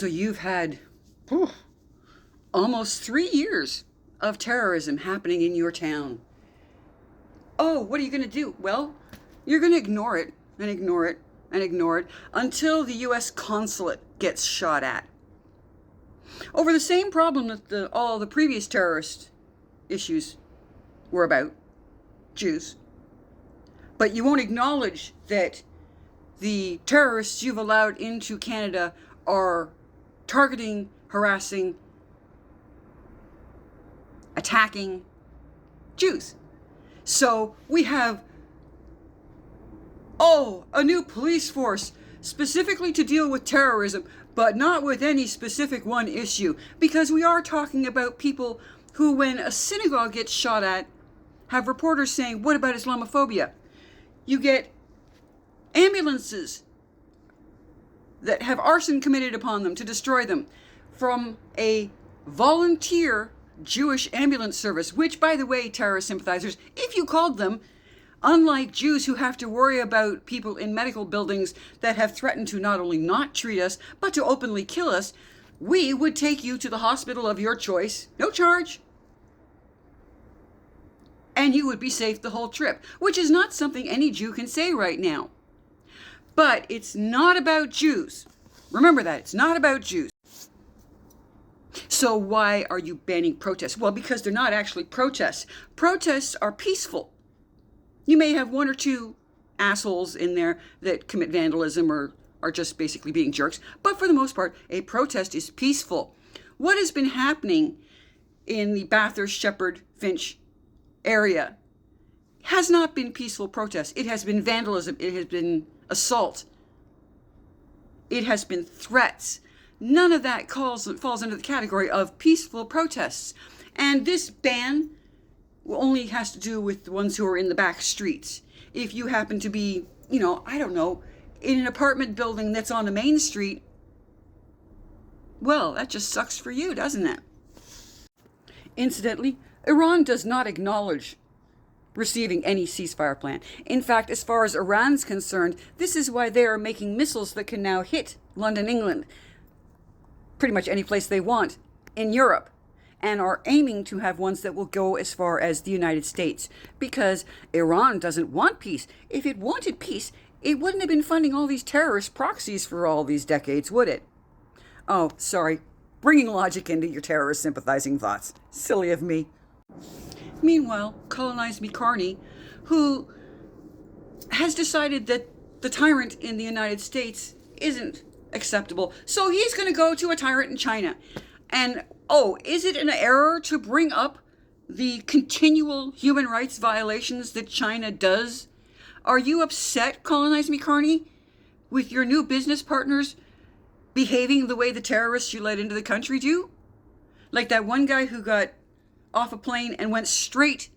So you've had almost 3 years of terrorism happening in your town. Oh, what are you going to do? Well, you're going to ignore it and ignore it and ignore it until the U.S. consulate gets shot at. Over the same problem that all the previous terrorist issues were about, Jews. But you won't acknowledge that the terrorists you've allowed into Canada are targeting, harassing, attacking Jews. So we have, a new police force specifically to deal with terrorism, but not with any specific one issue, because we are talking about people who, when a synagogue gets shot at, have reporters saying, what about Islamophobia? You get ambulances that have arson committed upon them to destroy them from a volunteer Jewish ambulance service, which, by the way, terrorist sympathizers, if you called them, unlike Jews who have to worry about people in medical buildings that have threatened to not only not treat us, but to openly kill us, we would take you to the hospital of your choice, no charge. And you would be safe the whole trip, which is not something any Jew can say right now. But it's not about Jews. Remember that, it's not about Jews. So why are you banning protests? Well, because they're not actually protests. Protests are peaceful. You may have one or two assholes in there that commit vandalism or are just basically being jerks, but for the most part, a protest is peaceful. What has been happening in the Bathurst, Shepherd, Finch area has not been peaceful protests. It has been vandalism. It has been assault. It has been threats. None of that falls under the category of peaceful protests. And this ban only has to do with the ones who are in the back streets. If you happen to be, in an apartment building that's on a main street, well, that just sucks for you, doesn't it? Incidentally, Iran does not acknowledge receiving any ceasefire plan. In fact, as far as Iran's concerned, this is why they are making missiles that can now hit London, England, pretty much any place they want in Europe, and are aiming to have ones that will go as far as the United States, because Iran doesn't want peace. If it wanted peace, it wouldn't have been funding all these terrorist proxies for all these decades, would it? Oh, sorry. Bringing logic into your terrorist sympathizing thoughts. Silly of me. Meanwhile, Colonize Me Carney, who has decided that the tyrant in the United States isn't acceptable, so he's going to go to a tyrant in China. And, is it an error to bring up the continual human rights violations that China does? Are you upset, Colonize Me Carney, with your new business partners behaving the way the terrorists you let into the country do? Like that one guy who got off a plane and went straight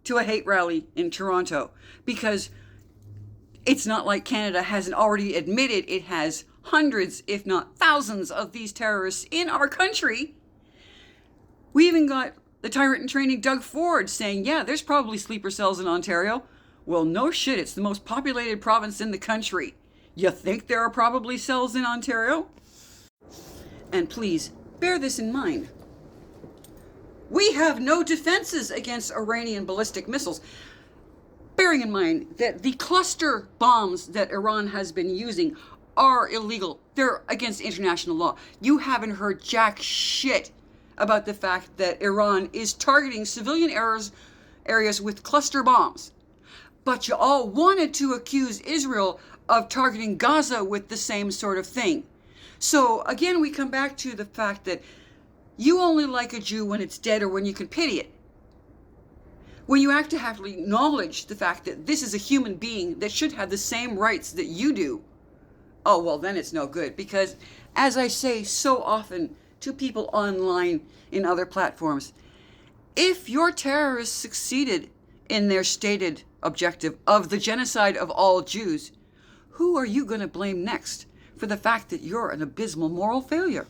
to a hate rally in Toronto, because it's not like Canada hasn't already admitted it has hundreds, if not thousands, of these terrorists in our country. We even got the tyrant in training, Doug Ford, saying, yeah, there's probably sleeper cells in Ontario. Well, no shit, it's the most populated province in the country. You think there are probably cells in Ontario? And please, bear this in mind. We have no defenses against Iranian ballistic missiles. Bearing in mind that the cluster bombs that Iran has been using are illegal. They're against international law. You haven't heard jack shit about the fact that Iran is targeting civilian areas with cluster bombs. But you all wanted to accuse Israel of targeting Gaza with the same sort of thing. So again, we come back to the fact that you only like a Jew when it's dead or when you can pity it. When you actively acknowledge the fact that this is a human being that should have the same rights that you do, then it's no good. Because, as I say so often to people online in other platforms, if your terrorists succeeded in their stated objective of the genocide of all Jews, who are you going to blame next for the fact that you're an abysmal moral failure?